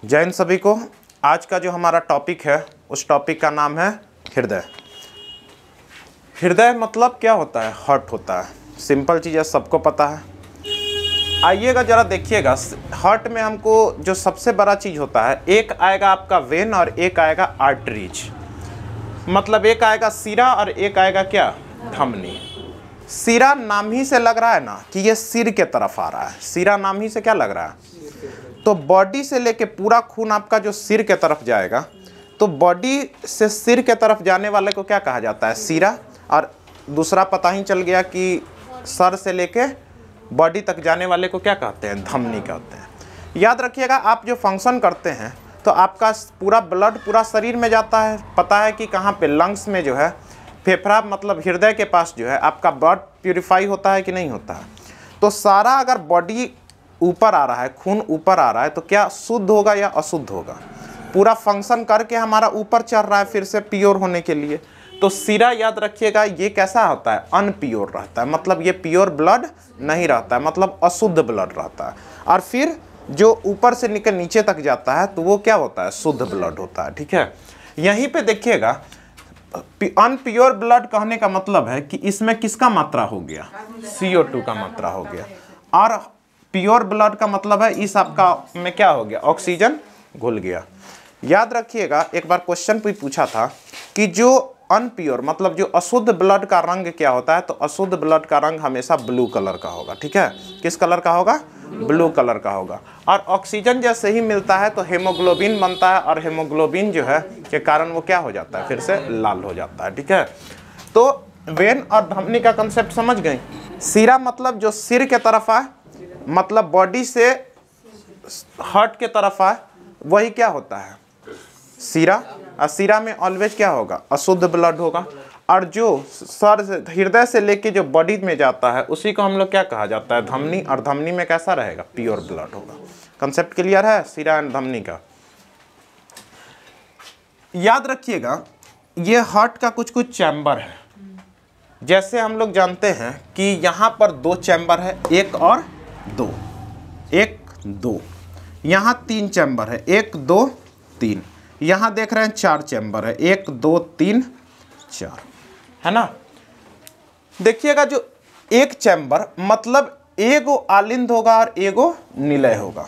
जय हिंद सभी को। आज का जो हमारा टॉपिक है उस टॉपिक का नाम है हृदय। हृदय मतलब क्या होता है? हार्ट होता है। सिंपल चीज़ है, सबको पता है। आइएगा जरा देखिएगा, हार्ट में हमको जो सबसे बड़ा चीज़ होता है, एक आएगा आपका वेन और एक आएगा आर्टरीज। मतलब एक आएगा सिरा और एक आएगा क्या? धमनी। सिरा नाम ही से लग रहा है ना कि ये सिर के तरफ आ रहा है। सिरा नाम ही से क्या लग रहा है? तो बॉडी से लेके पूरा खून आपका जो सिर के तरफ जाएगा, तो बॉडी से सिर के तरफ जाने वाले को क्या कहा जाता है? सिरा। और दूसरा पता ही चल गया कि सर से लेके बॉडी तक जाने वाले को क्या कहते हैं? धमनी कहते हैं। याद रखिएगा, आप जो फंक्शन करते हैं तो आपका पूरा ब्लड पूरा शरीर में जाता है। पता है कि कहाँ पे? लंग्स में जो है, फेफड़ा मतलब हृदय के पास जो है आपका ब्लड प्यूरिफाई होता है कि नहीं होता है? तो सारा अगर बॉडी ऊपर आ रहा है, खून ऊपर आ रहा है, तो क्या शुद्ध होगा या अशुद्ध होगा? पूरा फंक्शन करके हमारा ऊपर चढ़ रहा है फिर से प्योर होने के लिए। तो सिरा याद रखिएगा, ये कैसा होता है? अनप्योर रहता है। मतलब ये प्योर ब्लड नहीं रहता है, मतलब अशुद्ध ब्लड रहता है। और फिर जो ऊपर से निकल नीचे तक जाता है तो वो क्या होता है? शुद्ध ब्लड होता है। ठीक है, यहीं पे देखिएगा, अनप्योर ब्लड कहने का मतलब है कि इसमें किसका मात्रा हो गया? CO2 का मात्रा हो गया। और प्योर ब्लड का मतलब है इस आपका में क्या हो गया? ऑक्सीजन घुल गया। याद रखिएगा, एक बार क्वेश्चन भी पूछा था कि जो अनप्योर मतलब जो अशुद्ध ब्लड का रंग क्या होता है? तो अशुद्ध ब्लड का रंग हमेशा ब्लू कलर का होगा। ठीक है, किस कलर का होगा? ब्लू कलर का होगा। और ऑक्सीजन जैसे ही मिलता है तो हेमोग्लोबिन बनता है, और हेमोग्लोबिन जो है के कारण वो क्या हो जाता है? फिर से लाल हो जाता है। ठीक है, तो वेन और धमनी का कंसेप्ट समझ गए। सिरा मतलब जो सिर के तरफ आए, मतलब बॉडी से हार्ट के तरफ आए, वही क्या होता है? सिरा। और सिरा में ऑलवेज क्या होगा? अशुद्ध ब्लड होगा। और जो सर से हृदय से लेके जो बॉडी में जाता है उसी को हम लोग क्या कहा जाता है? धमनी। और धमनी में कैसा रहेगा? प्योर ब्लड होगा। कंसेप्ट क्लियर है सिरा एंड धमनी का? याद रखिएगा, ये हार्ट का कुछ कुछ चैम्बर है। जैसे हम लोग जानते हैं कि यहाँ पर 2 चैम्बर है, 1 और 2, 1 2। यहाँ 3 चैम्बर है, 1 2 3। यहाँ देख रहे हैं 4 चैम्बर है, 1 2 3 4, है ना? देखिएगा, जो एक चैम्बर मतलब एगो आलिंद होगा और एगो निलय होगा।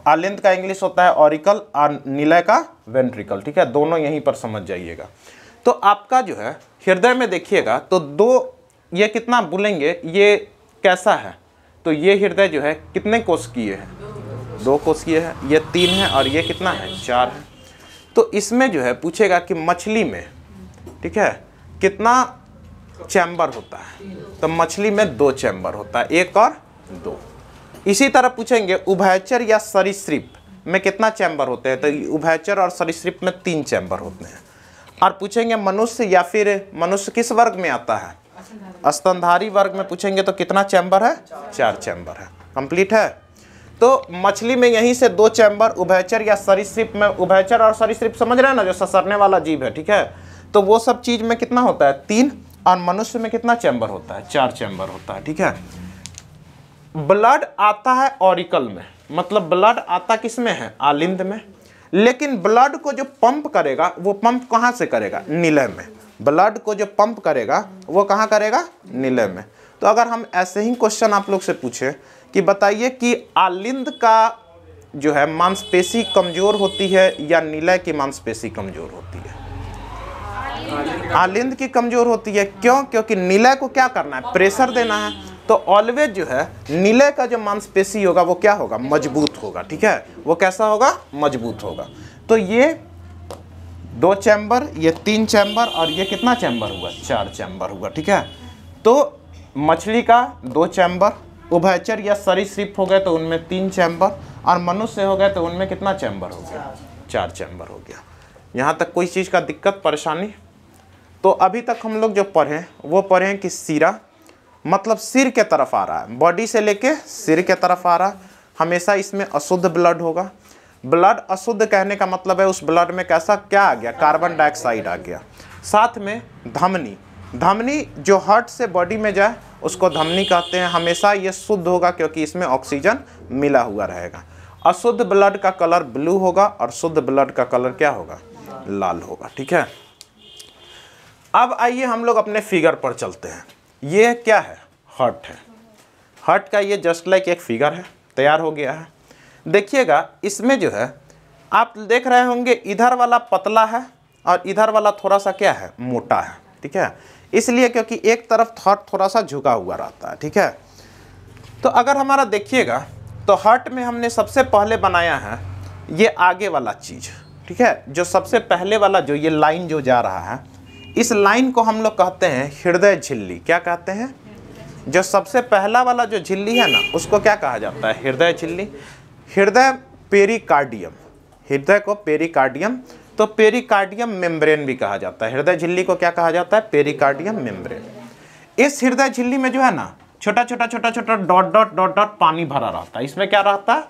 आलिंद का इंग्लिश होता है ऑरिकल और निलय का वेंट्रिकल। ठीक है, दोनों यहीं पर समझ जाइएगा। तो आपका जो है हृदय में देखिएगा तो 2, ये कितना बोलेंगे? ये कैसा है? तो ये हृदय जो है कितने कोशिकीय है? 2 कोशिकीय है। ये 3 है और ये कितना है? 4 है। तो इसमें जो है पूछेगा कि मछली में, ठीक है, कितना चैम्बर होता है? तो मछली में 2 चैम्बर होता है, 1 और 2। इसी तरह पूछेंगे उभयचर या सरीसृप में कितना चैम्बर होते हैं? तो उभयचर और सरीसृप में 3 चैम्बर होते हैं। और पूछेंगे मनुष्य, या फिर मनुष्य किस वर्ग में आता है? स्तनधारी वर्ग में पूछेंगे तो कितना चैम्बर है? 4 चैम्बर है। कंप्लीट है। तो मछली में यहीं से 2 चैम्बर, उभयचर या सरीसृप में, उभयचर और सरीसृप समझ रहे हैं ना, जो ससरने वाला जीव है। ठीक है, तो वो सब चीज में कितना होता है? 3। और मनुष्य में कितना चैम्बर होता है? 4 चैम्बर होता है। ठीक है, ब्लड आता है ऑरिकल में, मतलब ब्लड आता किस में है? आलिंद में। लेकिन ब्लड को जो पंप करेगा वो पंप कहाँ से करेगा? निलय में। ब्लड को जो पंप करेगा वो कहाँ करेगा? निलय में। तो अगर हम ऐसे ही क्वेश्चन आप लोग से पूछे कि बताइए कि आलिंद का जो है मांसपेशी कमजोर होती है या निलय की मांसपेशी कमजोर होती है? आलिंद की कमजोर होती है। क्यों? क्योंकि निलय को क्या करना है? प्रेशर देना है। तो ऑलवेज जो है निलय का जो मांसपेशी होगा वो क्या होगा? मजबूत होगा। ठीक है, वो कैसा होगा? मजबूत होगा। तो ये 2 चैम्बर, ये 3 चैम्बर, और ये कितना चैम्बर हुआ? 4 चैम्बर हुआ। ठीक है, तो मछली का 2 चैम्बर, उभयचर या सरीसृप हो गए तो उनमें 3 चैम्बर, और मनुष्य हो गए तो उनमें कितना चैम्बर हो गया? 4 चैम्बर हो गया। यहाँ तक कोई चीज़ का दिक्कत परेशानी? तो अभी तक हम लोग जो पढ़े वो पढ़े कि सिरा मतलब सिर के तरफ आ रहा है, बॉडी से लेके सिर के तरफ आ रहा है। हमेशा इसमें अशुद्ध ब्लड होगा। ब्लड अशुद्ध कहने का मतलब है उस ब्लड में कैसा क्या आ गया? कार्बन डाइऑक्साइड आ गया। साथ में धमनी, धमनी जो हार्ट से बॉडी में जाए उसको धमनी कहते हैं। हमेशा ये शुद्ध होगा क्योंकि इसमें ऑक्सीजन मिला हुआ रहेगा। अशुद्ध ब्लड का कलर ब्लू होगा और शुद्ध ब्लड का कलर क्या होगा, लाल होगा। ठीक है, अब आइए हम लोग अपने फिगर पर चलते हैं। ये क्या है, हार्ट है। हार्ट का ये जस्ट लाइक एक फिगर है, तैयार हो गया है। देखिएगा इसमें जो है आप देख रहे होंगे इधर वाला पतला है और इधर वाला थोड़ा सा क्या है, मोटा है। ठीक है, इसलिए क्योंकि एक तरफ हार्ट थोड़ा सा झुका हुआ रहता है। ठीक है, तो अगर हमारा देखिएगा तो हार्ट में हमने सबसे पहले बनाया है ये आगे वाला चीज़। ठीक है, जो सबसे पहले वाला जो ये लाइन जो जा रहा है, इस लाइन को हम लोग कहते हैं हृदय झिल्ली। क्या कहते हैं, जो सबसे पहला वाला जो झिल्ली है ना, उसको क्या कहा जाता है, हृदय झिल्ली। हृदय पेरिकार्डियम, हृदय को पेरिकार्डियम, तो पेरिकार्डियम मेम्ब्रेन भी कहा जाता है। हृदय झिल्ली को क्या कहा जाता है, पेरिकार्डियम मेम्ब्रेन। इस हृदय झिल्ली में जो है ना छोटा छोटा छोटा छोटा डॉट डॉट डॉट डॉट पानी भरा रहता है। इसमें क्या रहता है,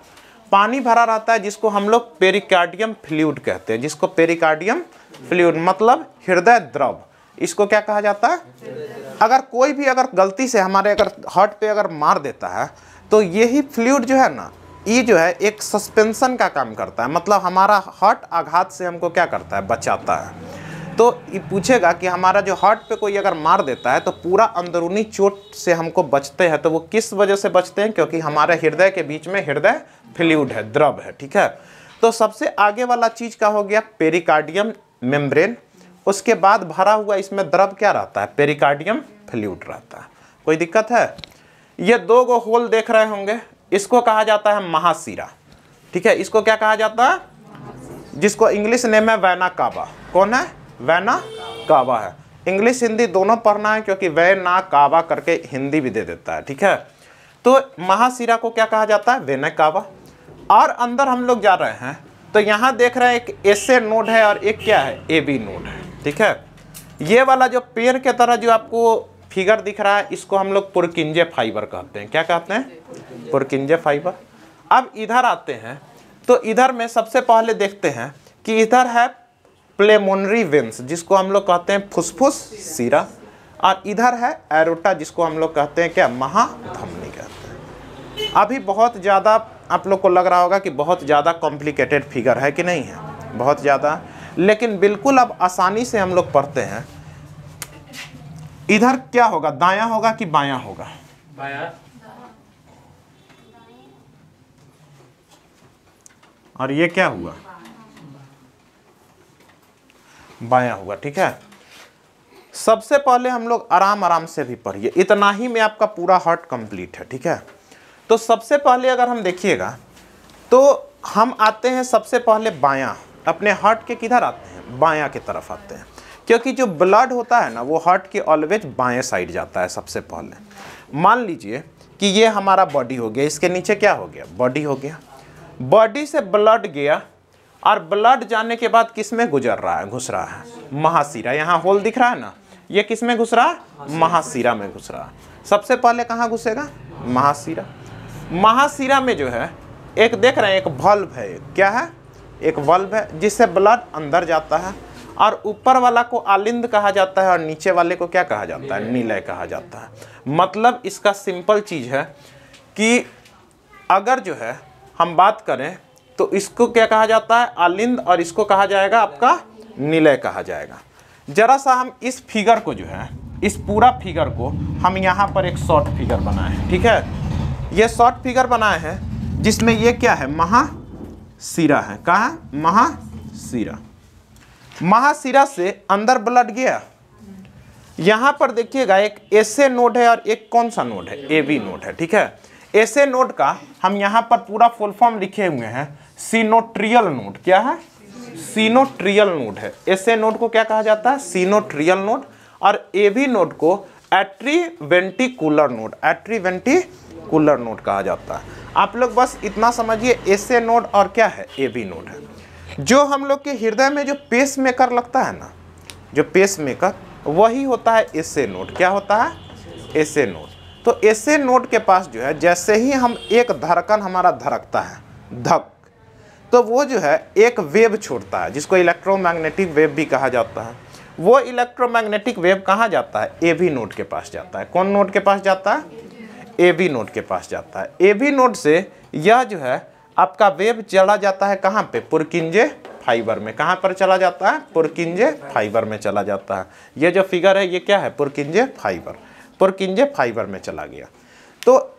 पानी भरा रहता है, जिसको हम लोग पेरिकार्डियम फ्लूइड कहते हैं। जिसको पेरिकार्डियम फ्लूइड मतलब हृदय द्रव, इसको क्या कहा जाता है। अगर कोई भी अगर गलती से हमारे अगर हार्ट पे अगर मार देता है तो यही फ्लूइड जो है ना, ये जो है एक सस्पेंशन का काम करता है। मतलब हमारा हार्ट आघात से हमको क्या करता है, बचाता है। तो ये पूछेगा कि हमारा जो हार्ट पे कोई अगर मार देता है तो पूरा अंदरूनी चोट से हमको बचते हैं, तो वो किस वजह से बचते हैं, क्योंकि हमारे हृदय के बीच में हृदय फ्लूइड है, द्रव है। ठीक है, तो सबसे आगे वाला चीज़ का हो गया पेरिकार्डियम मेम्ब्रेन। उसके बाद भरा हुआ इसमें द्रव क्या रहता है, पेरिकार्डियम फ्लूइड रहता है। कोई दिक्कत है, ये दो गो होल देख रहे होंगे, इसको कहा जाता है महाशिरा। ठीक है, इसको क्या कहा जाता है, जिसको इंग्लिश नेम है वेना कावा। कौन है, वेना कावा है। इंग्लिश हिंदी दोनों पढ़ना है, क्योंकि वेना कावा करके हिंदी भी दे देता है। ठीक है, तो महाशिरा को क्या कहा जाता है, वेना कावा। और अंदर हम लोग जा रहे हैं तो यहाँ देख रहे हैं एक एसए नोड है और एक क्या है, एबी नोड है। ठीक है, ये वाला जो पेड़ के तरह जो आपको फिगर दिख रहा है, इसको हम लोग पुरकिंजे फाइबर कहते हैं। क्या कहते हैं, पुरकिंजे फाइबर। अब इधर आते हैं तो इधर में सबसे पहले देखते हैं कि इधर है प्लेमोनरी वेंस, जिसको हम लोग कहते हैं फुसफुस सिरा, और इधर है एरोटा, जिसको हम लोग कहते हैं क्या, महाधमनी कहते हैं। अभी बहुत ज़्यादा आप लोग को लग रहा होगा कि बहुत ज़्यादा कॉम्प्लिकेटेड फिगर है कि नहीं है, बहुत ज़्यादा, लेकिन बिल्कुल अब आसानी से हम लोग पढ़ते हैं। इधर क्या होगा, दायां होगा कि बायां होगा, बायां। और ये क्या हुआ, बायां हुआ। ठीक है, सबसे पहले हम लोग आराम आराम से भी पढ़िए, इतना ही में आपका पूरा हार्ट कंप्लीट है। ठीक है, तो सबसे पहले अगर हम देखिएगा तो हम आते हैं सबसे पहले बायां, अपने हार्ट के किधर आते हैं, बायां की तरफ आते हैं, क्योंकि जो ब्लड होता है ना वो हार्ट के ऑलवेज बाएं साइड जाता है। सबसे पहले मान लीजिए कि ये हमारा बॉडी हो गया, इसके नीचे क्या हो गया, बॉडी हो गया। बॉडी से ब्लड गया और ब्लड जाने के बाद किस में गुजर रहा है, घुस रहा है महाशिरा। यहाँ होल दिख रहा है ना, ये किस में घुस रहा है, महाशिरा में घुस रहा है। सबसे पहले कहाँ घुसेगा, महाशिरा। महाशिरा में जो है एक देख रहे हैं, एक वल्व है, क्या है, एक वल्व है, जिससे ब्लड अंदर जाता है। और ऊपर वाला को आलिंद कहा जाता है और नीचे वाले को क्या कहा जाता है, निलय कहा जाता है। मतलब इसका सिंपल चीज़ है कि अगर जो है हम बात करें तो इसको क्या कहा जाता है, आलिंद, और इसको कहा जाएगा आपका निलय कहा जाएगा। जरा सा हम इस फिगर को जो है, इस पूरा फिगर को हम यहाँ पर एक शॉर्ट फिगर बनाए हैं। ठीक है, ये शॉर्ट फिगर बनाए हैं जिसमें ये क्या है, महाशिरा है। कहाँ, महाशिरा। महाशिरा से अंदर ब्लड गया, यहाँ पर देखिएगा एक एसए नोड है और एक कौन सा नोड है, एबी नोड है। ठीक है, एसए नोड का हम यहाँ पर पूरा फुल फॉर्म लिखे हुए हैं, सिनोट्रियल नोड। क्या है, सिनोट्रियल नोड है। एसए नोड को क्या कहा जाता है, सिनोट्रियल नोड। और एबी नोड को एट्रीवेंटिकुलर नोड, एट्रीवेंटिकुलर नोड कहा जाता है। आप लोग बस इतना समझिए, एसए नोड और क्या है, एबी नोड है। जो हम लोग के हृदय में जो पेस मेकर लगता है ना, जो पेस मेकर, वही होता है एसए नोड। क्या होता है, एसए नोड। तो एसए नोड के पास जो है, जैसे ही हम एक धड़कन हमारा धड़कता है, धक, तो वो जो है एक वेव छोड़ता है, जिसको इलेक्ट्रोमैग्नेटिक वेव भी कहा जाता है। वो इलेक्ट्रोमैग्नेटिक वेव कहाँ जाता है, एबी नोड के पास जाता है। कौन नोड के पास जाता है, एबी नोड के पास जाता है। एबी नोड से यह जो है आपका वेव चला जाता है कहाँ पे, पुरकिंजे फाइबर में। कहाँ पर चला जाता है, पुरकिंजे फाइबर में चला जाता है। ये जो फिगर है ये क्या है, पुरकिंजे फाइबर, पुरकिंजे फाइबर में चला गया। तो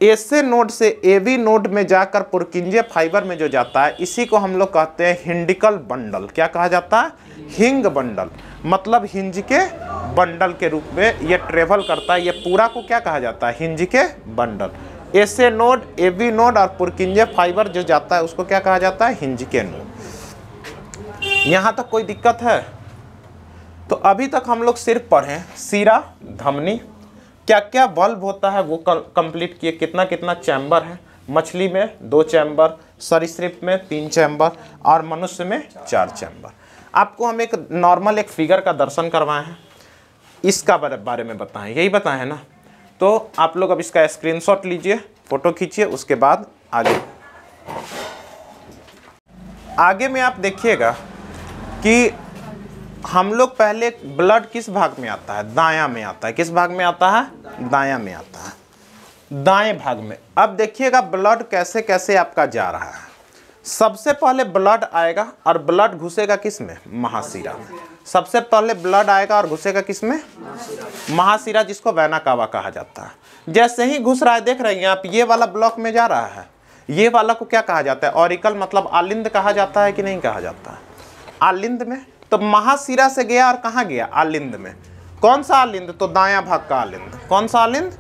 ऐसे नोड से एबी नोड में जाकर पुरकिंजे फाइबर में जो जाता है इसी को हम लोग कहते हैं हिंडिकल बंडल। क्या कहा जाता है, हिंग बंडल, मतलब हिंज के बंडल के रूप में ये ट्रेवल करता है। ये पूरा को क्या कहा जाता है, हिंज के बंडल। ऐसे नोड, एबी नोड और पुरकिंजे फाइबर जो जाता है उसको क्या कहा जाता है, हिंज के नोड। यहाँ तक कोई दिक्कत है? तो अभी तक हम लोग सिर्फ पढ़े सीरा, धमनी, क्या क्या बल्ब होता है वो कंप्लीट किए, कितना कितना चैम्बर है। मछली में 2 चैम्बर, सरीसृप में 3 चैम्बर और मनुष्य में 4 चैम्बर। आपको हम एक नॉर्मल एक फिगर का दर्शन करवाए हैं, इसका बारे में बताएं, यही बताएं है ना। तो आप लोग अब इसका स्क्रीनशॉट लीजिए, फोटो खींचिए, उसके बाद आगे में आप देखिएगा कि हम लोग पहले ब्लड किस भाग में आता है, दायां में आता है। किस भाग में आता है, दायां में आता है, दाएं भाग में। अब देखिएगा ब्लड कैसे कैसे आपका जा रहा है। सबसे पहले ब्लड आएगा और ब्लड घुसेगा किस में, महाशिरा में। सबसे पहले ब्लड आएगा और घुसेगा किस में, महाशिरा, जिसको वेना कावा कहा जाता है। जैसे ही घुस रहा है, देख रहे हैं आप, ये वाला ब्लॉक में जा रहा है, ये वाला को क्या कहा जाता है, ऑरिकल, मतलब आलिंद कहा जाता है कि नहीं कहा जाता है, आलिंद में। तो महाशिरा से गया और कहाँ गया, आलिंद में। कौन सा आलिंद, तो दायां भाग का आलिंद। कौन सा आलिंद,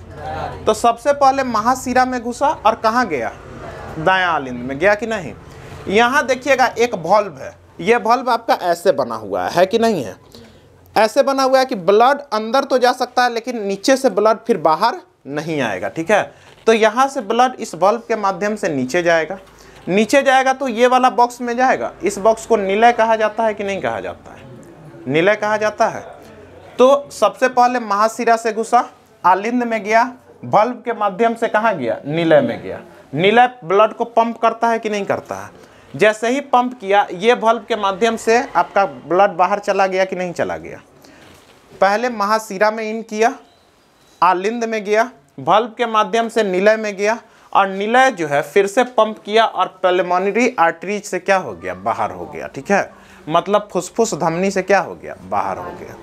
तो सबसे पहले महाशिरा में घुसा और कहाँ गया, दायां आलिंद में गया कि नहीं। यहाँ देखिएगा एक वॉल्व है, ये वॉल्व आपका ऐसे बना हुआ है कि नहीं है, ऐसे बना हुआ है कि ब्लड अंदर तो जा सकता है लेकिन नीचे से ब्लड फिर बाहर नहीं आएगा, ठीक है। तो यहाँ से ब्लड इस वॉल्व के माध्यम से नीचे जाएगा, नीचे जाएगा तो ये वाला बॉक्स में जाएगा। इस बॉक्स को निलय कहा जाता है कि नहीं कहा जाता है, निलय कहा जाता है। तो सबसे पहले महाशिरा से घुसा, आलिंद में गया, वॉल्व के माध्यम से कहाँ गया, निलय में गया। निलय ब्लड को पंप करता है कि नहीं करता है। जैसे ही पंप किया, ये वॉल्व के माध्यम से आपका ब्लड बाहर चला गया कि नहीं चला गया। पहले महाशिरा में इन किया, आलिंद में गया, वॉल्व के माध्यम से निलय में गया और निलय जो है फिर से पंप किया और पल्मोनरी आर्टरीज से क्या हो गया, बाहर हो गया, ठीक है। मतलब फुसफुस धमनी से क्या हो गया, बाहर हो गया।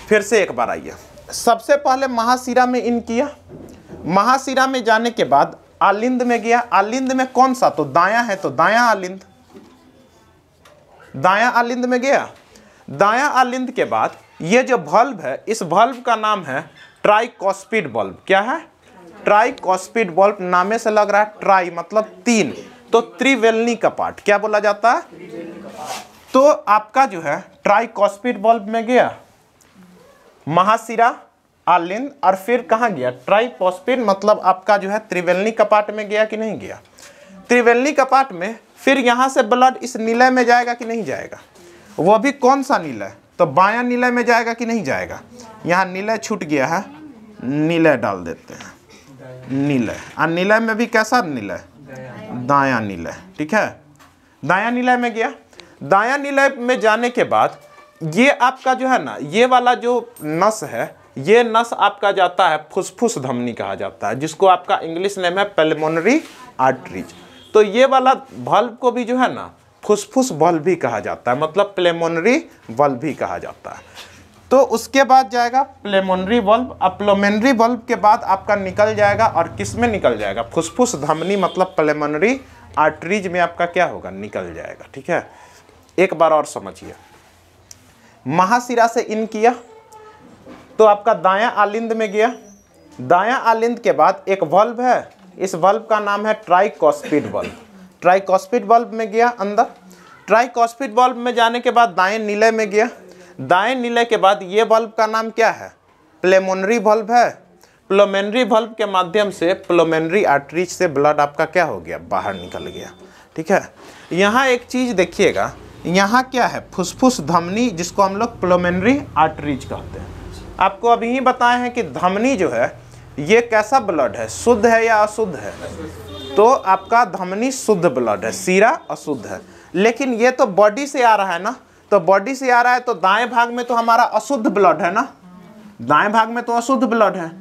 फिर से एक बार आइए, सबसे पहले महाशिरा में इन किया, महाशिरा में जाने के बाद आलिंद में गया। आलिंद में कौन सा, तो दायां है, तो दायां आलिंद, दायां आलिंद में गया। दायां आलिंद के बाद ये जो वॉल्व है, इस वॉल्व का नाम है ट्राइकॉस्पिड वॉल्व। क्या है, ट्राइकॉस्पिड वॉल्व। नामे से लग रहा है ट्राई मतलब 3, तो त्रिवेलनी कपाट क्या बोला जाता है। तो आपका जो है ट्राइकॉस्पिड वॉल्व में गया, महाशिरा, आलिंद और फिर कहाँ गया, ट्राइकॉस्पिड, मतलब आपका जो है त्रिवेलनी कपाट में गया कि नहीं गया। त्रिवेलनी कपाट में फिर यहाँ से ब्लड इस निलय में जाएगा कि नहीं जाएगा, वो भी कौन सा निलय, तो बायां निलय में जाएगा कि नहीं जाएगा। यहाँ निलय छूट गया है, निलय डाल देते हैं, निलय। और निलय में भी कैसा निलय, दायां निलय, ठीक है। दायां निलय में गया, दायां निलय में जाने के बाद ये आपका जो है ना, ये वाला जो नस है, ये नस आपका जाता है फुसफुस धमनी कहा जाता है, जिसको आपका इंग्लिश नेम है पल्मोनरी आर्टरीज। तो ये वाला वॉल्व को भी जो है ना फुसफुस वॉल्व भी कहा जाता है, मतलब प्लेमोनरी वॉल्व भी कहा जाता है। तो उसके बाद जाएगा प्लेमोनरी वॉल्व। अब प्लेमोनरी वॉल्व के बाद आपका निकल जाएगा, और किस में निकल जाएगा, फुसफुस धमनी मतलब प्लेमोनरी आर्टरीज में आपका क्या होगा, निकल जाएगा, ठीक है। एक बार और समझिए, महाशिरा से इन किया तो आपका दायां आलिंद में गया। दायां आलिंद के बाद एक वॉल्व है, इस वॉल्व का नाम है ट्राइकॉस्पिड वॉल्व। ट्राइकॉस्पिड वॉल्व में गया अंदर। ट्राइकॉस्पिड वॉल्व में जाने के बाद दाएं निलय में गया। दाएं निलय के बाद ये वॉल्व का नाम क्या है, प्लेमोनरी वॉल्व है। प्लेमोनरी वॉल्व के माध्यम से प्लेमोनरी आर्टरीज से ब्लड आपका क्या हो गया, बाहर निकल गया, ठीक है। यहाँ एक चीज़ देखिएगा, यहाँ क्या है, फुसफुस धमनी, जिसको हम लोग प्लेमोनरी आर्टरीज कहते हैं। आपको अभी ही बताए हैं कि धमनी जो है ये कैसा ब्लड है, शुद्ध है या अशुद्ध है। तो आपका धमनी शुद्ध ब्लड है, सीरा अशुद्ध है। लेकिन ये तो बॉडी से आ रहा है ना, तो बॉडी से आ रहा है तो दाएं भाग में तो हमारा अशुद्ध ब्लड है ना, दाएं भाग में तो अशुद्ध ब्लड है।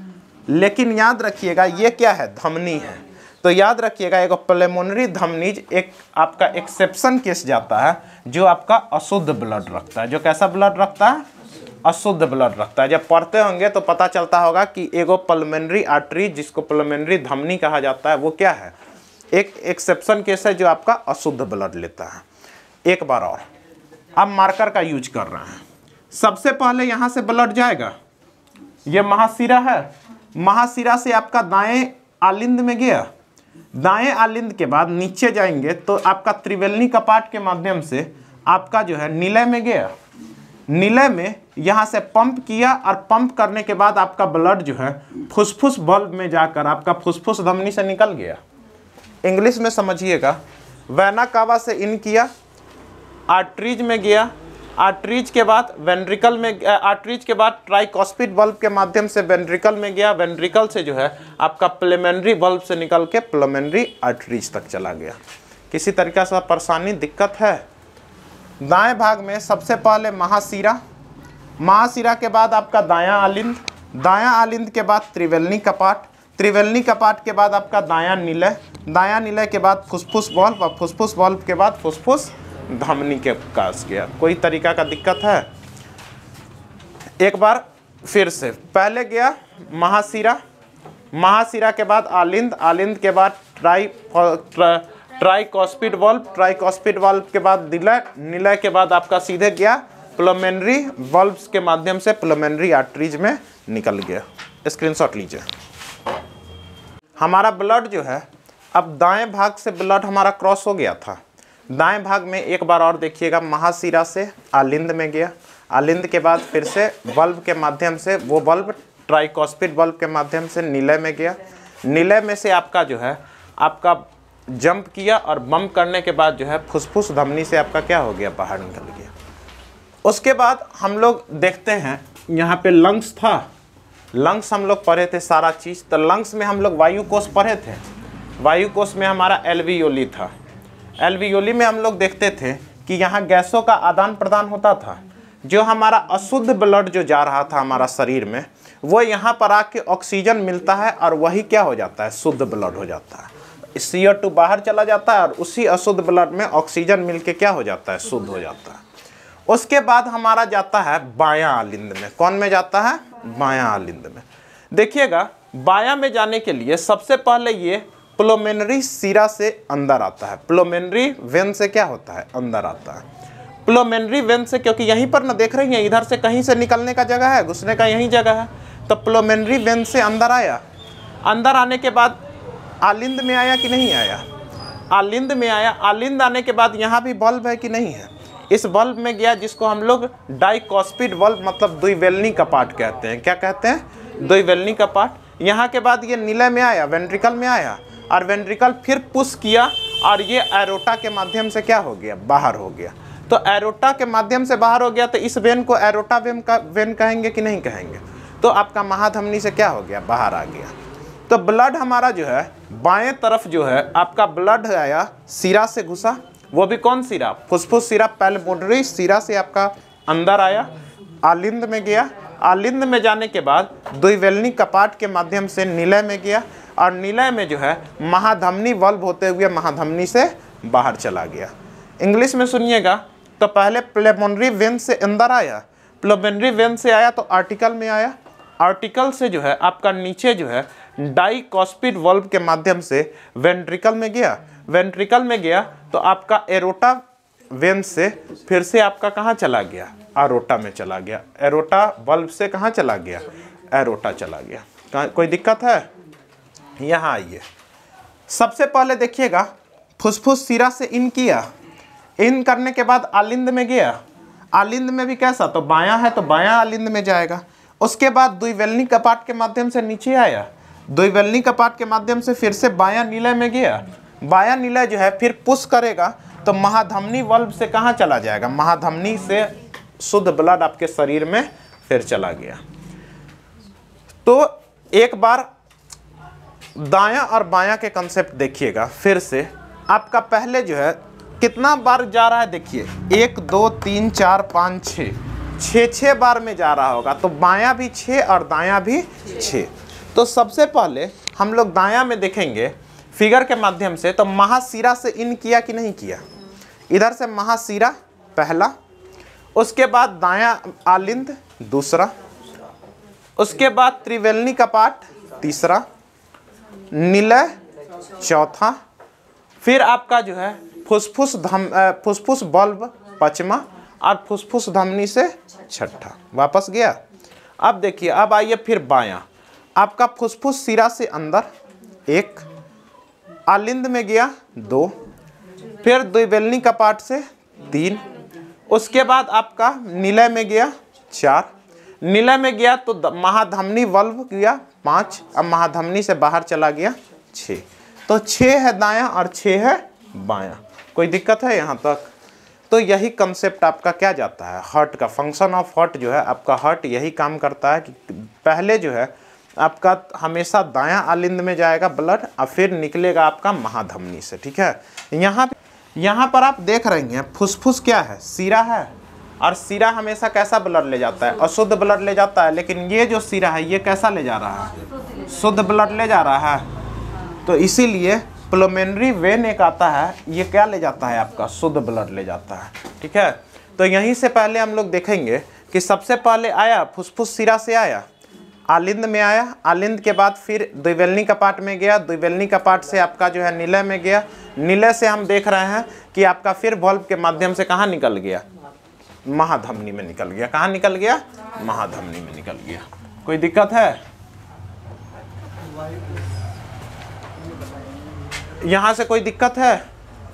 लेकिन याद रखिएगा ये क्या है, धमनी है। तो याद रखिएगा, एक पल्मोनरी धमनीज एक आपका एक्सेप्शन केस जाता है जो आपका अशुद्ध ब्लड रखता है। जो कैसा ब्लड रखता है? अशुद्ध ब्लड रखता है। जब पढ़ते होंगे तो पता चलता होगा कि एगो पल्मोनरी आर्टरी, जिसको पल्मोनरी धमनी कहा जाता है, वो क्या है? एक एक्सेप्शन केस है जो आपका अशुद्ध ब्लड लेता है। एक बार और अब मार्कर का यूज कर रहे हैं। सबसे पहले यहाँ से ब्लड जाएगा, ये महाशिरा है, महाशिरा से आपका दाएं आलिंद में गया, दाएं आलिंद के बाद नीचे जाएंगे तो आपका त्रिवेलनी कपाट के माध्यम से आपका जो है नीलय में गया, नीलय में यहाँ से पंप किया और पंप करने के बाद आपका ब्लड जो है फुसफुस बल्ब में जाकर आपका फुसफुस धमनी से निकल गया। इंग्लिश में समझिएगा, वेना कावा से इन किया, आर्टरीज में गया, आर्टरीज के बाद वेंट्रिकल में, आर्टरीज के बाद ट्राइकॉस्पिड बल्ब के माध्यम से वेंट्रिकल में गया, वेंट्रिकल से जो है आपका प्लमेनरी बल्ब से निकल के प्लमेनरी आर्टरीज तक चला गया। किसी तरीका से परेशानी दिक्कत है? दाएं भाग में सबसे पहले महाशिरा, महाशिरा के बाद आपका दायां आलिंद, दायां आलिंद के बाद त्रिवेलनी कपाट, त्रिवेलनी कपाट के बाद आपका दायां निलय, दायां निलय के बाद फुसफुस बल्ब और फुसफुस बल्ब के बाद फुसफुस धमनी के पास गया। कोई तरीका का दिक्कत है? एक बार फिर से, पहले गया महाशिरा, महाशिरा के बाद आलिंद, आलिंद के बाद ट्राइकॉस्पिड बल्ब, ट्राइकॉस्पिड बल्ब के बाद निलय, निलय के बाद आपका सीधे गया प्लमेनरी बल्ब्स के माध्यम से प्लमेनरी आर्टरीज में निकल गया। स्क्रीनशॉट लीजिए। हमारा ब्लड जो है अब दाएं भाग से ब्लड हमारा क्रॉस हो गया था, दाएं भाग में एक बार और देखिएगा, महाशिरा से आलिंद में गया, आलिंद के बाद फिर से बल्ब के माध्यम से, वो बल्ब ट्राइकॉस्पिड बल्ब के माध्यम से निलय में गया, निलय में से आपका जो है आपका जंप किया और बम्प करने के बाद जो है फुसफुस धमनी से आपका क्या हो गया? बाहर निकल गया। उसके बाद हम लोग देखते हैं यहाँ पे लंग्स था, लंग्स हम लोग पढ़े थे सारा चीज़। तो लंग्स में हम लोग वायु कोश पढ़े थे, वायु कोश में हमारा एल्वियोली था, एल्वियोली में हम लोग देखते थे कि यहाँ गैसों का आदान प्रदान होता था। जो हमारा अशुद्ध ब्लड जो जा रहा था हमारा शरीर में, वो यहाँ पर आके ऑक्सीजन मिलता है और वही क्या हो जाता है? शुद्ध ब्लड हो जाता है। CO2 बाहर चला जाता है और उसी अशुद्ध ब्लड में ऑक्सीजन मिलके क्या हो जाता है? शुद्ध हो जाता है। उसके बाद हमारा जाता है बायां आलिंद में। कौन में जाता है? बायां आलिंद में। देखिएगा, बायां में जाने के लिए सबसे पहले ये प्लमेनरी शिरा से अंदर आता है, प्लमेनरी वेन से क्या होता है? अंदर आता है। प्लमेनरी वेन से, क्योंकि यहीं पर ना देख रही हैं, इधर से कहीं से निकलने का जगह है, घुसने का यही जगह है। तो प्लमेनरी वेन से अंदर आया, अंदर आने के बाद आलिंद में आया कि नहीं आया? आलिंद में आया। आलिंद आने के बाद यहाँ भी बल्ब है कि नहीं है? इस बल्ब में गया, जिसको हम लोग डाइकॉस्पिड बल्ब मतलब द्विवेलनी कपाट कहते हैं। क्या कहते हैं? द्विवेलनी कपाट। यहाँ के बाद ये निलय में आया, वेंट्रिकल में आया, और वेंट्रिकल फिर पुश किया और ये एरोटा के माध्यम से क्या हो गया? बाहर हो गया। तो एरोटा के माध्यम से बाहर हो गया, तो इस वेन को एरोटा वेन कहेंगे कि नहीं कहेंगे? तो आपका महाधमनी से क्या हो गया? बाहर आ गया। तो ब्लड हमारा जो है बाएं तरफ जो है आपका ब्लड आया, शिरा से घुसा, वो भी कौन शिरा? फुसफुस शिरा, पैल्मोनरी शिरा से आपका अंदर आया, आलिंद में गया, आलिंद में जाने के बाद द्विवेलनी कपाट के माध्यम से निलय में गया और निलय में जो है महाधमनी बल्ब होते हुए महाधमनी से बाहर चला गया। इंग्लिश में सुनिएगा, तो पहले प्लमेनरी वेन से अंदर आया, प्लमेनरी वेन से आया तो आर्टिकल में आया, आर्टिकल से जो है आपका नीचे जो है डाइकॉस्पिड बल्ब के माध्यम से वेंट्रिकल में गया, वेंट्रिकल में गया तो आपका एरोटा वेन से फिर से आपका कहाँ चला गया? एरोटा में चला गया। एरोटा बल्ब से कहाँ चला गया? एरोटा चला गया। कोई दिक्कत है? यहाँ आइए। सबसे पहले देखिएगा, फुसफुस शिरा से इन किया, इन करने के बाद आलिंद में गया, आलिंद में भी कैसा? तो बायां है तो बायां आलिंद में जाएगा। उसके बाद द्विवेलनी कपाट के माध्यम से नीचे आया, द्विवेलनी कपाट के माध्यम से फिर से बायां निलय में गया, बायां निलय जो है फिर पुश करेगा तो महाधमनी बल्ब से कहाँ चला जाएगा? महाधमनी से शुद्ध ब्लड आपके शरीर में फिर चला गया। तो एक बार दायां और बायां के कंसेप्ट देखिएगा फिर से। आपका पहले जो है कितना बार जा रहा है? देखिए 1 2 3 4 5 6 6 बार में जा रहा होगा। तो बायां भी 6 और दायां भी 6। तो सबसे पहले हम लोग दायां में देखेंगे, फिगर के माध्यम से, तो महाशिरा से इन किया कि नहीं किया, इधर से महाशिरा पहला, उसके बाद दायां आलिंद दूसरा, उसके बाद त्रिवेलनी कपाट तीसरा, निलय चौथा, फिर आपका जो है फुसफुस बल्ब पांचवा और फुसफुस धमनी से छठा वापस गया। अब देखिए, अब आइए फिर बायां, आपका फुसफुस सिरा से अंदर एक, आलिंद में गया 2, फिर द्विवेलनी कपाट से 3, उसके बाद आपका निलय में गया 4, निलय में गया तो महाधमनी वल्व गया 5, अब महाधमनी से बाहर चला गया 6, तो 6 है दायां और 6 है बायां। कोई दिक्कत है यहाँ तक? तो यही कंसेप्ट आपका क्या जाता है, हार्ट का फंक्शन ऑफ हार्ट जो है आपका, हार्ट यही काम करता है कि पहले जो है आपका हमेशा दायां आलिंद में जाएगा ब्लड और फिर निकलेगा आपका महाधमनी से। ठीक है, यहाँ पर आप देख रही हैं फुसफुस क्या है, सिरा है, और सिरा हमेशा कैसा ब्लड ले जाता है, अशुद्ध ब्लड ले जाता है, लेकिन ये जो सिरा है ये कैसा ले जा रहा है, शुद्ध ब्लड ले जा रहा है। तो इसीलिए प्लूमेनरी वेन एक आता है, ये क्या ले जाता है आपका, शुद्ध ब्लड ले जाता है। ठीक है, तो यहीं से पहले हम लोग देखेंगे कि सबसे पहले आया फुसफुस सिरा से आया, आलिंद में आया, आलिंद के बाद फिर द्विवेलनी कपाट में गया, द्विवेलनी कपाट से आपका जो है निलय में गया, निलय से हम देख रहे हैं कि आपका फिर वॉल्व के माध्यम से कहाँ निकल गया, महाधमनी में निकल गया। कहाँ निकल गया, महाधमनी में निकल गया। कोई दिक्कत है? यहाँ से कोई दिक्कत है?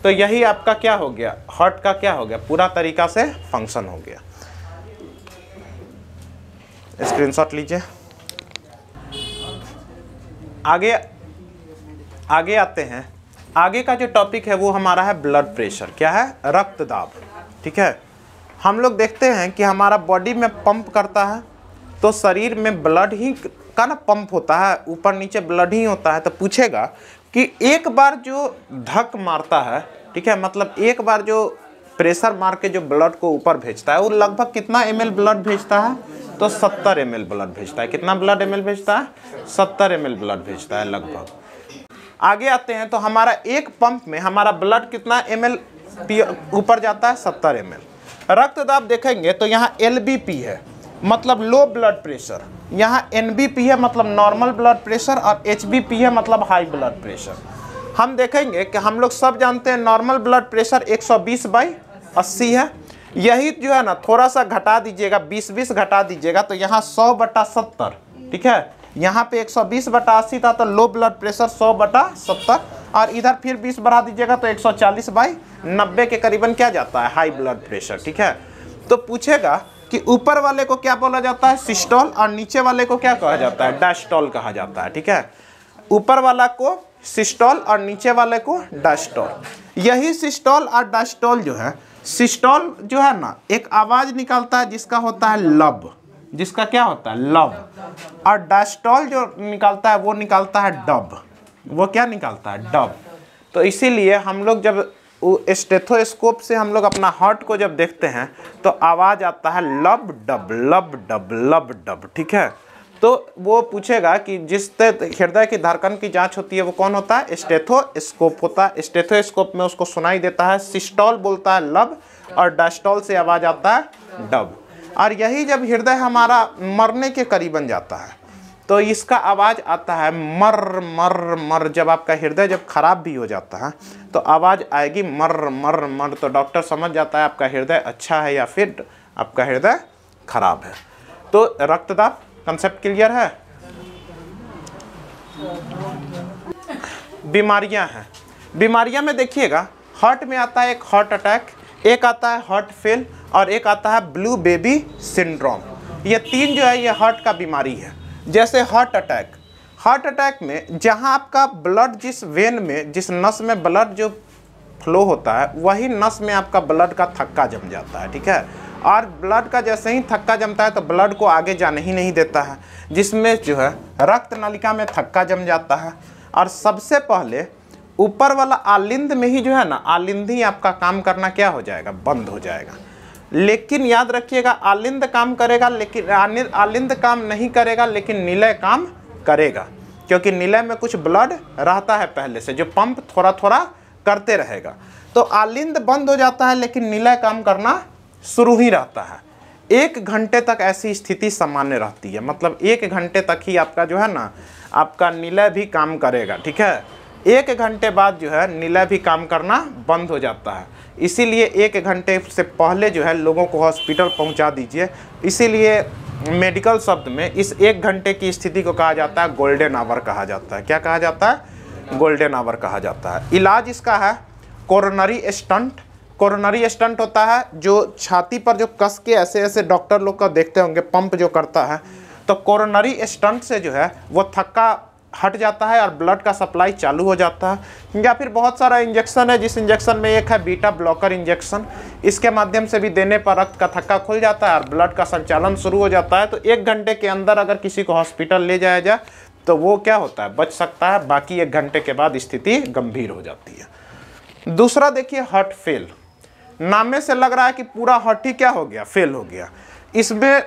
तो यही आपका क्या हो गया, हार्ट का क्या हो गया, पूरा तरीका से फंक्शन हो गया। स्क्रीनशॉट लीजिए। आगे आते हैं। आगे का जो टॉपिक है वो हमारा है ब्लड प्रेशर। क्या है? रक्तदाब। ठीक है, हम लोग देखते हैं कि हमारा बॉडी में पंप करता है, तो शरीर में ब्लड ही का ना पंप होता है, ऊपर नीचे ब्लड ही होता है। तो पूछेगा कि एक बार जो धक मारता है, ठीक है, मतलब एक बार जो प्रेशर मार के जो ब्लड को ऊपर भेजता है वो लगभग कितना ml ब्लड भेजता है? तो 70 ml ब्लड भेजता है। कितना ब्लड ml भेजता है? 70 ml ब्लड भेजता है लगभग। आगे आते हैं तो हमारा एक पंप में हमारा ब्लड कितना ml ऊपर जाता है? 70 ml। रक्तदाब देखेंगे तो यहाँ LBP है मतलब लो ब्लड प्रेशर, यहाँ NBP है मतलब नॉर्मल ब्लड प्रेशर, और HBP है मतलब हाई ब्लड प्रेशर। हम देखेंगे कि हम लोग सब जानते हैं नॉर्मल ब्लड प्रेशर 120/80 है। यही जो है ना थोड़ा सा घटा दीजिएगा, 20 घटा दीजिएगा तो यहाँ 100/70। ठीक है, यहाँ पे 120/80 था तो लो ब्लड प्रेशर 100/70, और इधर फिर 20 बढ़ा दीजिएगा तो 140/90 के करीबन क्या जाता है? High blood pressure. ठीक है, तो पूछेगा कि ऊपर वाले को क्या बोला जाता है? सिस्टोल, और नीचे वाले को क्या कहा जाता है? डायस्टोल कहा जाता है। ठीक है, ऊपर वाला को सिस्टोल और नीचे वाले को डायस्टोल। यही सिस्टोल और डायस्टोल जो है, सिस्टोल जो है ना एक आवाज निकालता है जिसका होता है लब, जिसका क्या होता है? लब। और डायस्टोल जो निकालता है वो निकालता है डब। वो क्या निकालता है? डब। तो इसीलिए हम लोग जब स्टेथोस्कोप से हम लोग अपना हार्ट को जब देखते हैं तो आवाज आता है लब डब लब डब लब डब। ठीक है, तो वो पूछेगा कि जिस हृदय की धड़कन की जांच होती है वो कौन होता है? स्टेथोस्कोप होता है। स्टेथोस्कोप में उसको सुनाई देता है सिस्टोल बोलता है लब, और डायस्टोल से आवाज आता है डब। और यही जब हृदय हमारा मरने के करीबन जाता है तो इसका आवाज आता है मर मर मर। जब आपका हृदय जब खराब भी हो जाता है तो आवाज आएगी मर मर मर। तो डॉक्टर समझ जाता है आपका हृदय अच्छा है या फिर आपका हृदय खराब है। तो रक्तदाब कंसेप्ट क्लियर है? बीमारियां हैं। बीमारियां में देखिएगा हार्ट में आता है एक हार्ट अटैक, एक आता है हार्ट फेल, और एक आता है ब्लू बेबी सिंड्रोम। ये तीन जो है ये हार्ट का बीमारी है। जैसे हार्ट अटैक में जहां आपका ब्लड जिस वेन में, जिस नस में ब्लड जो फ्लो होता है वही नस में आपका ब्लड का थक्का जम जाता है। ठीक है, और ब्लड का जैसे ही थक्का जमता है तो ब्लड को आगे जाने ही नहीं देता है, जिसमें जो है रक्त नलिका में थक्का जम जाता है। और सबसे पहले ऊपर वाला आलिंद में ही जो है ना, आलिंद ही आपका काम करना क्या हो जाएगा? बंद हो जाएगा। लेकिन याद रखिएगा आलिंद काम करेगा, लेकिन आलिंद काम नहीं करेगा लेकिन निलय काम करेगा। क्योंकि निलय में कुछ ब्लड रहता है पहले से जो पंप थोड़ा थोड़ा करते रहेगा। तो आलिंद बंद हो जाता है लेकिन निलय काम करना शुरू ही रहता है। 1 घंटे तक ऐसी स्थिति सामान्य रहती है, मतलब 1 घंटे तक ही आपका जो है ना आपका निलय भी काम करेगा, ठीक है। 1 घंटे बाद जो है निलय भी काम करना बंद हो जाता है। इसीलिए 1 घंटे से पहले जो है लोगों को हॉस्पिटल पहुंचा दीजिए। इसीलिए मेडिकल शब्द में इस 1 घंटे की स्थिति को कहा जाता है गोल्डन आवर कहा जाता है। क्या कहा जाता है? गोल्डन आवर कहा जाता है। इलाज इसका है कोरोनरी स्टंट। कोरोनरी स्टंट होता है जो छाती पर जो कस के ऐसे ऐसे डॉक्टर लोग का देखते होंगे पंप जो करता है, तो कोरोनरी स्टंट से जो है वो थक्का हट जाता है और ब्लड का सप्लाई चालू हो जाता है। या फिर बहुत सारा इंजेक्शन है, जिस इंजेक्शन में एक है बीटा ब्लॉकर इंजेक्शन, इसके माध्यम से भी देने पर रक्त का थक्का खुल जाता है और ब्लड का संचालन शुरू हो जाता है। तो 1 घंटे के अंदर अगर किसी को हॉस्पिटल ले जाया जाए तो वो क्या होता है, बच सकता है। बाकी 1 घंटे के बाद स्थिति गंभीर हो जाती है। दूसरा देखिए हार्ट फेल। नामे से लग रहा है कि पूरा हार्ट ही क्या हो गया, फेल हो गया। इसमें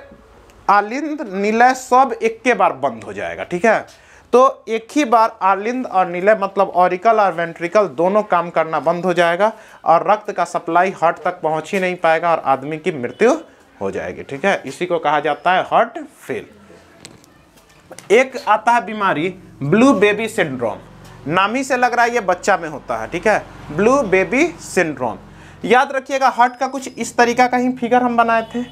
आलिंद निलय सब एक के बार बंद हो जाएगा, ठीक है। तो एक ही बार आलिंद और निलय मतलब ऑरिकल और वेंट्रिकल दोनों काम करना बंद हो जाएगा और रक्त का सप्लाई हार्ट तक पहुंच ही नहीं पाएगा और आदमी की मृत्यु हो जाएगी, ठीक है। इसी को कहा जाता है हार्ट फेल। एक आता है बीमारी ब्लू बेबी सिंड्रोम। नाम ही से लग रहा है ये बच्चा में होता है, ठीक है, ब्लू बेबी सिंड्रोम। याद रखिएगा हार्ट का कुछ इस तरीका का ही फिगर हम बनाए थे।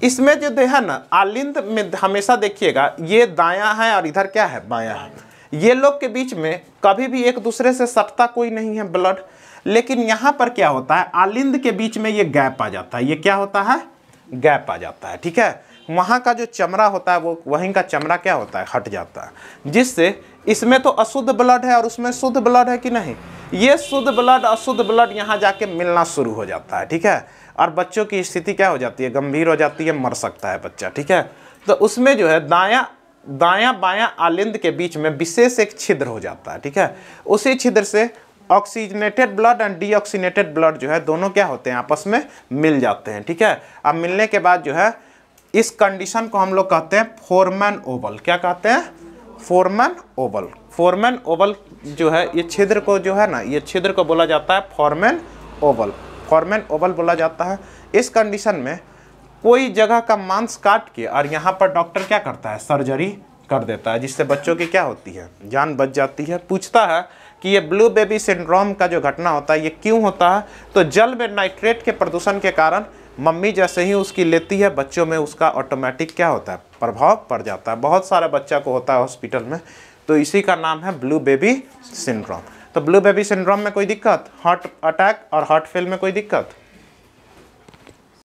इसमें जो है ना आलिंद में हमेशा देखिएगा ये दायां है और इधर क्या है, बायां है। ये लोग के बीच में कभी भी एक दूसरे से सटता कोई नहीं है ब्लड। लेकिन यहाँ पर क्या होता है, आलिंद के बीच में ये गैप आ जाता है। ये क्या होता है, गैप आ जाता है, ठीक है। वहाँ का जो चमड़ा होता है वो वहीं का चमड़ा क्या होता है, हट जाता है, जिससे इसमें तो अशुद्ध ब्लड है और उसमें शुद्ध ब्लड है कि नहीं। ये शुद्ध ब्लड अशुद्ध ब्लड यहाँ जाके मिलना शुरू हो जाता है, ठीक है। और बच्चों की स्थिति क्या हो जाती है, गंभीर हो जाती है, मर सकता है बच्चा, ठीक है। तो उसमें जो है दायां बायां आलिंद के बीच में विशेष एक छिद्र हो जाता है, ठीक है। उसी छिद्र से oxygenated blood and deoxygenated blood जो है दोनों क्या होते हैं, आपस में मिल जाते हैं, ठीक है। अब मिलने के बाद जो है इस कंडीशन को हम लोग कहते हैं फोरमैन ओवल। क्या कहते हैं, फोरमैन ओवल। फोरमैन ओवल जो है ये छिद्र को जो है ना, ये छिद्र को बोला जाता है फोरमैन ओवल। फोरमैन ओवल बोला जाता है। इस कंडीशन में कोई जगह का मांस काट के और यहाँ पर डॉक्टर क्या करता है, सर्जरी कर देता है, जिससे बच्चों की क्या होती है, जान बच जाती है। पूछता है कि ये ब्लू बेबी सिंड्रोम का जो घटना होता है ये क्यों होता है, तो जल में नाइट्रेट के प्रदूषण के कारण मम्मी जैसे ही उसकी लेती है बच्चों में उसका ऑटोमेटिक क्या होता है, प्रभाव पड़ जाता है। बहुत सारे बच्चा को होता है हॉस्पिटल में, तो इसी का नाम है ब्लू बेबी सिंड्रोम। तो ब्लू बेबी सिंड्रोम में कोई दिक्कत, हार्ट अटैक और हार्ट फेल में कोई दिक्कत